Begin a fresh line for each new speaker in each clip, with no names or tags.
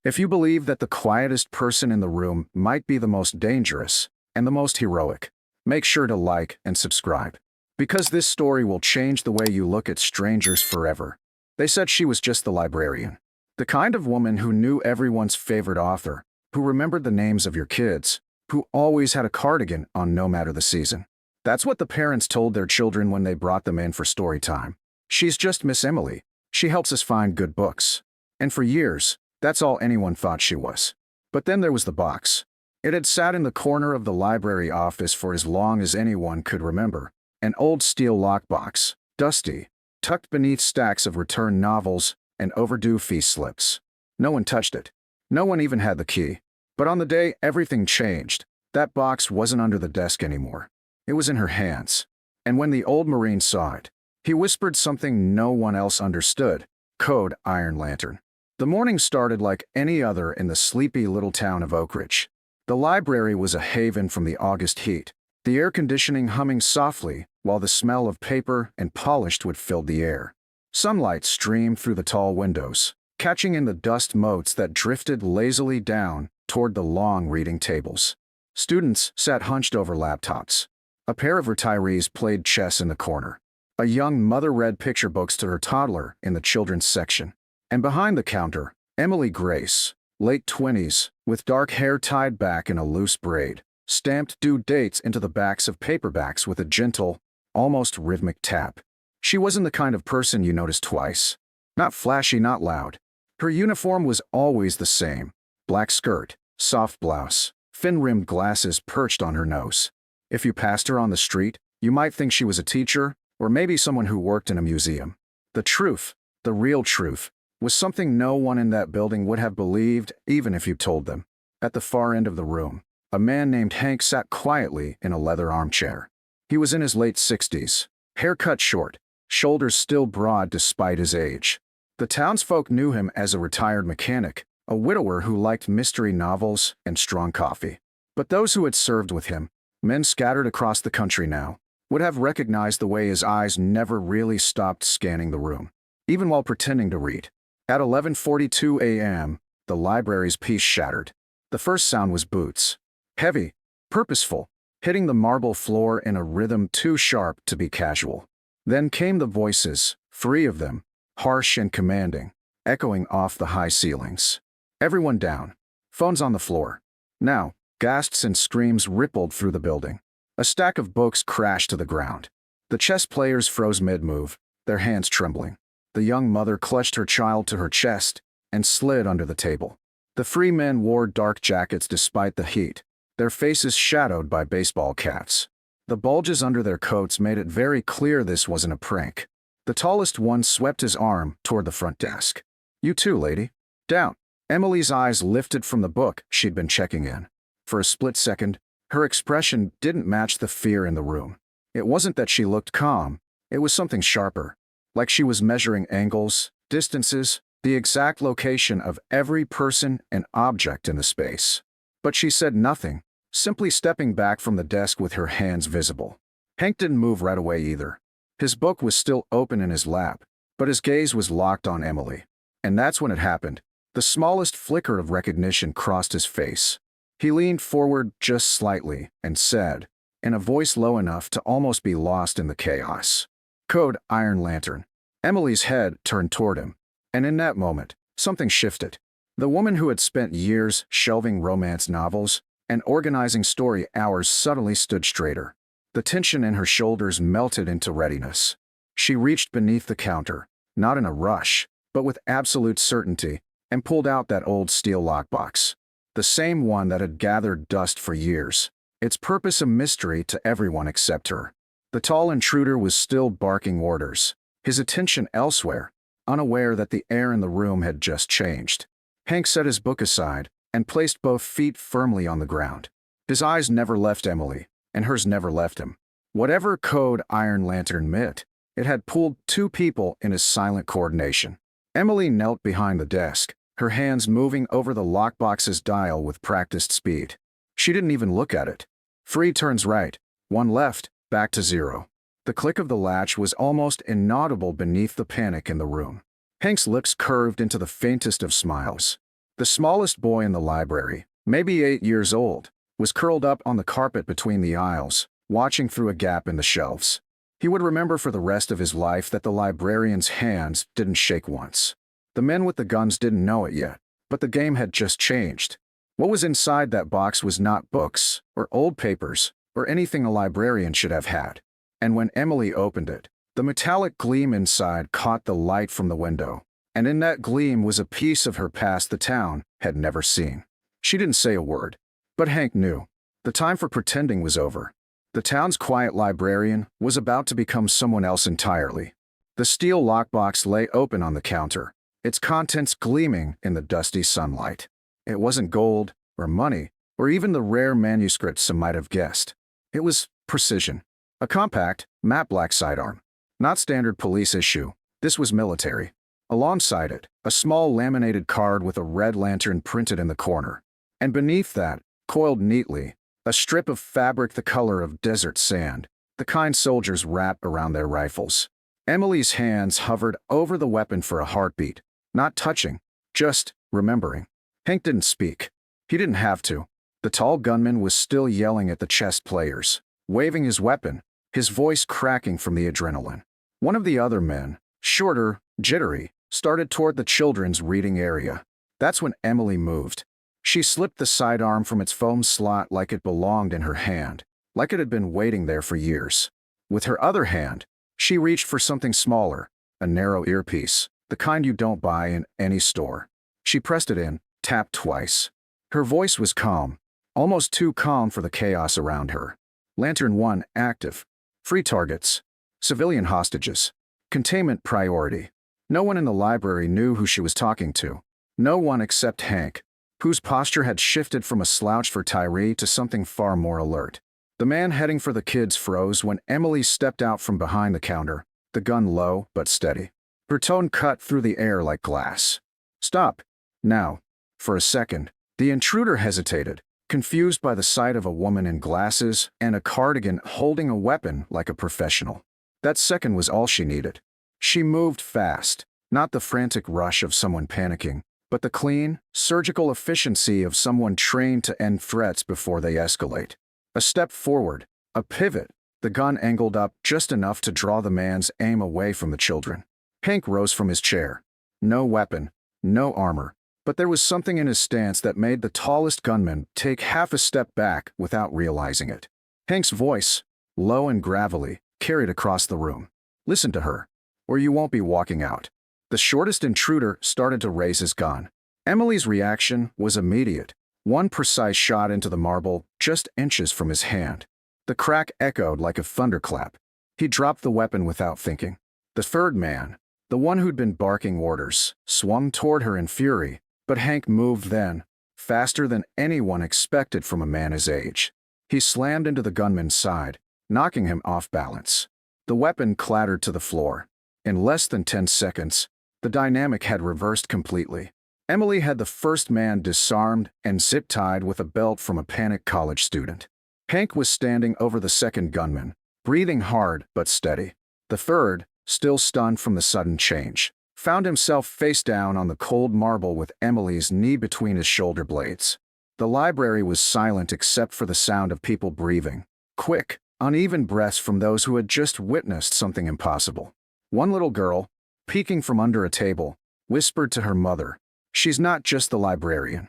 If you believe that the quietest person in the room might be the most dangerous and the most heroic, make sure to like and subscribe. Because this story will change the way you look at strangers forever. They said she was just the librarian. The kind of woman who knew everyone's favorite author, who remembered the names of your kids, who always had a cardigan on no matter the season. That's what the parents told their children when they brought them in for story time. She's just Miss Emily. She helps us find good books. And for years, that's all anyone thought she was. But then there was the box. It had sat in the corner of the library office for as long as anyone could remember. An old steel lockbox, dusty, tucked beneath stacks of returned novels and overdue fee slips. No one touched it. No one even had the key. But on the day everything changed, that box wasn't under the desk anymore. It was in her hands. And when the old Marine saw it, he whispered something no one else understood. Code Iron Lantern. The morning started like any other in the sleepy little town of Oak Ridge. The library was a haven from the August heat, the air conditioning humming softly while the smell of paper and polished wood filled the air. Sunlight streamed through the tall windows, catching in the dust motes that drifted lazily down toward the long reading tables. Students sat hunched over laptops. A pair of retirees played chess in the corner. A young mother read picture books to her toddler in the children's section. And behind the counter, Emily Grace, late 20s, with dark hair tied back in a loose braid, stamped due dates into the backs of paperbacks with a gentle, almost rhythmic tap. She wasn't the kind of person you noticed twice. Not flashy, not loud. Her uniform was always the same. Black skirt, soft blouse, thin-rimmed glasses perched on her nose. If you passed her on the street, you might think she was a teacher, or maybe someone who worked in a museum. The truth, the real truth, was something no one in that building would have believed even if you told them. At the far end of the room, a man named Hank sat quietly in a leather armchair. He was in his late 60s, hair cut short, shoulders still broad despite his age. The townsfolk knew him as a retired mechanic, a widower who liked mystery novels and strong coffee. But those who had served with him, men scattered across the country now, would have recognized the way his eyes never really stopped scanning the room, even while pretending to read. At 11:42 a.m., the library's peace shattered. The first sound was boots. Heavy, purposeful, hitting the marble floor in a rhythm too sharp to be casual. Then came the voices, 3 of them, harsh and commanding, echoing off the high ceilings. Everyone down. Phones on the floor. Now, gasps and screams rippled through the building. A stack of books crashed to the ground. The chess players froze mid-move, their hands trembling. The young mother clutched her child to her chest and slid under the table. The 3 men wore dark jackets despite the heat, their faces shadowed by baseball caps. The bulges under their coats made it very clear this wasn't a prank. The tallest one swept his arm toward the front desk. "You too, lady. Down." Emily's eyes lifted from the book she'd been checking in. For a split second, her expression didn't match the fear in the room. It wasn't that she looked calm, it was something sharper. Like she was measuring angles, distances, the exact location of every person and object in the space. But she said nothing, simply stepping back from the desk with her hands visible. Hank didn't move right away either. His book was still open in his lap, but his gaze was locked on Emily. And that's when it happened. The smallest flicker of recognition crossed his face. He leaned forward just slightly and said, in a voice low enough to almost be lost in the chaos, "Code Iron Lantern." Emily's head turned toward him, and in that moment, something shifted. The woman who had spent years shelving romance novels and organizing story hours suddenly stood straighter. The tension in her shoulders melted into readiness. She reached beneath the counter, not in a rush, but with absolute certainty, and pulled out that old steel lockbox. The same one that had gathered dust for years, its purpose a mystery to everyone except her. The tall intruder was still barking orders, his attention elsewhere, unaware that the air in the room had just changed. Hank set his book aside and placed both feet firmly on the ground. His eyes never left Emily, and hers never left him. Whatever Code Iron Lantern meant, it had pulled 2 people in his silent coordination. Emily knelt behind the desk, her hands moving over the lockbox's dial with practiced speed. She didn't even look at it. 3 turns right, 1 left, back to 0. The click of the latch was almost inaudible beneath the panic in the room. Hank's lips curved into the faintest of smiles. The smallest boy in the library, maybe 8 years old, was curled up on the carpet between the aisles, watching through a gap in the shelves. He would remember for the rest of his life that the librarian's hands didn't shake once. The men with the guns didn't know it yet, but the game had just changed. What was inside that box was not books, or old papers, or anything a librarian should have had. And when Emily opened it, the metallic gleam inside caught the light from the window, and in that gleam was a piece of her past the town had never seen. She didn't say a word, but Hank knew. The time for pretending was over. The town's quiet librarian was about to become someone else entirely. The steel lockbox lay open on the counter, its contents gleaming in the dusty sunlight. It wasn't gold, or money, or even the rare manuscripts some might have guessed. It was precision. A compact, matte black sidearm. Not standard police issue. This was military. Alongside it, a small laminated card with a red lantern printed in the corner. And beneath that, coiled neatly, a strip of fabric the color of desert sand, the kind soldiers wrap around their rifles. Emily's hands hovered over the weapon for a heartbeat, not touching, just remembering. Hank didn't speak. He didn't have to. The tall gunman was still yelling at the chess players, waving his weapon, his voice cracking from the adrenaline. One of the other men, shorter, jittery, started toward the children's reading area. That's when Emily moved. She slipped the sidearm from its foam slot like it belonged in her hand, like it had been waiting there for years. With her other hand, she reached for something smaller, a narrow earpiece, the kind you don't buy in any store. She pressed it in, tapped twice. Her voice was calm, almost too calm for the chaos around her. Lantern 1 active. Free targets. Civilian hostages. Containment priority. No one in the library knew who she was talking to. No one except Hank, whose posture had shifted from a slouch for Tyree to something far more alert. The man heading for the kids froze when Emily stepped out from behind the counter, the gun low but steady. Her tone cut through the air like glass. Stop. Now. For a second, the intruder hesitated, confused by the sight of a woman in glasses and a cardigan holding a weapon like a professional. That second was all she needed. She moved fast, not the frantic rush of someone panicking, but the clean, surgical efficiency of someone trained to end threats before they escalate. A step forward, a pivot, the gun angled up just enough to draw the man's aim away from the children. Hank rose from his chair. No weapon, no armor, but there was something in his stance that made the tallest gunman take half a step back without realizing it. Hank's voice, low and gravelly, carried across the room. Listen to her, or you won't be walking out. The shortest intruder started to raise his gun. Emily's reaction was immediate. One precise shot into the marble, just inches from his hand. The crack echoed like a thunderclap. He dropped the weapon without thinking. The third man, the one who'd been barking orders, swung toward her in fury, but Hank moved then, faster than anyone expected from a man his age. He slammed into the gunman's side, knocking him off balance. The weapon clattered to the floor. In less than 10 seconds, the dynamic had reversed completely. Emily had the first man disarmed and zip-tied with a belt from a panicked college student. Hank was standing over the second gunman, breathing hard but steady. The third, still stunned from the sudden change, found himself face down on the cold marble with Emily's knee between his shoulder blades. The library was silent except for the sound of people breathing, quick, uneven breaths from those who had just witnessed something impossible. One little girl, peeking from under a table, whispered to her mother, "She's not just the librarian."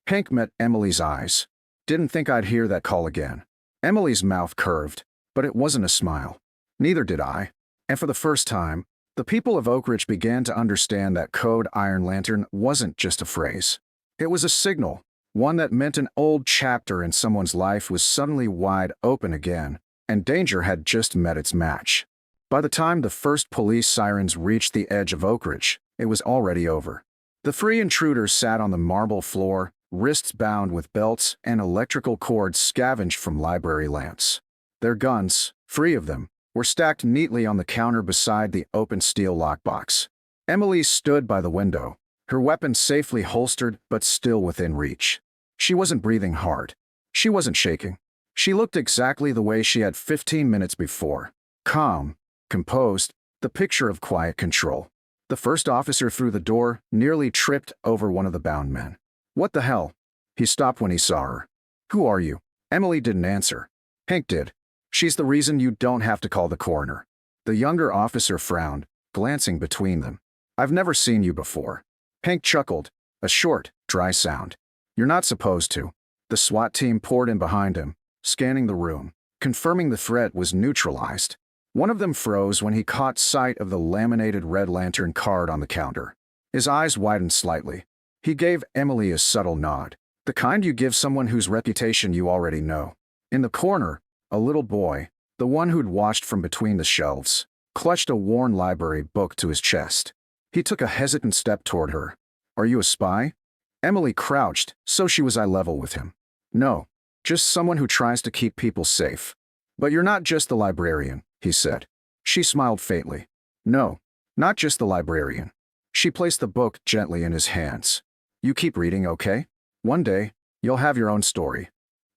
Hank met Emily's eyes. Didn't think I'd hear that call again. Emily's mouth curved, but it wasn't a smile. Neither did I. And for the first time, the people of Oak Ridge began to understand that Code Iron Lantern wasn't just a phrase. It was a signal, one that meant an old chapter in someone's life was suddenly wide open again, and danger had just met its match. By the time the first police sirens reached the edge of Oak Ridge, it was already over. The three intruders sat on the marble floor, wrists bound with belts and electrical cords scavenged from library lamps. Their guns, 3 of them, were stacked neatly on the counter beside the open steel lockbox. Emily stood by the window, her weapon safely holstered but still within reach. She wasn't breathing hard. She wasn't shaking. She looked exactly the way she had 15 minutes before. Calm, composed, the picture of quiet control. The first officer through the door nearly tripped over one of the bound men. What the hell? He stopped when he saw her. Who are you? Emily didn't answer. Hank did. She's the reason you don't have to call the coroner. The younger officer frowned, glancing between them. I've never seen you before. Hank chuckled, a short, dry sound. You're not supposed to. The SWAT team poured in behind him, scanning the room, confirming the threat was neutralized. One of them froze when he caught sight of the laminated Red Lantern card on the counter. His eyes widened slightly. He gave Emily a subtle nod, the kind you give someone whose reputation you already know. In the corner, a little boy, the one who'd watched from between the shelves, clutched a worn library book to his chest. He took a hesitant step toward her. Are you a spy? Emily crouched, so she was eye level with him. No, just someone who tries to keep people safe. But you're not just the librarian, he said. She smiled faintly. No, not just the librarian. She placed the book gently in his hands. You keep reading, okay? One day, you'll have your own story.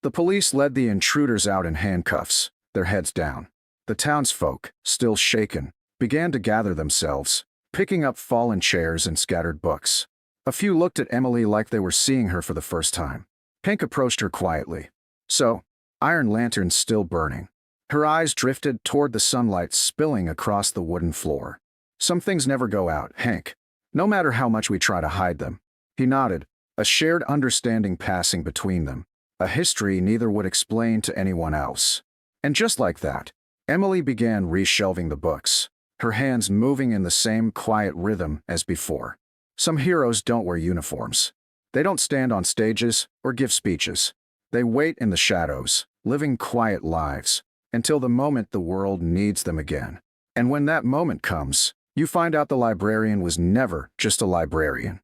The police led the intruders out in handcuffs, their heads down. The townsfolk, still shaken, began to gather themselves, picking up fallen chairs and scattered books. A few looked at Emily like they were seeing her for the first time. Hank approached her quietly. So, iron lanterns still burning. Her eyes drifted toward the sunlight spilling across the wooden floor. Some things never go out, Hank. No matter how much we try to hide them. He nodded, a shared understanding passing between them. A history neither would explain to anyone else. And just like that, Emily began reshelving the books, her hands moving in the same quiet rhythm as before. Some heroes don't wear uniforms. They don't stand on stages or give speeches. They wait in the shadows, living quiet lives, until the moment the world needs them again. And when that moment comes, you find out the librarian was never just a librarian.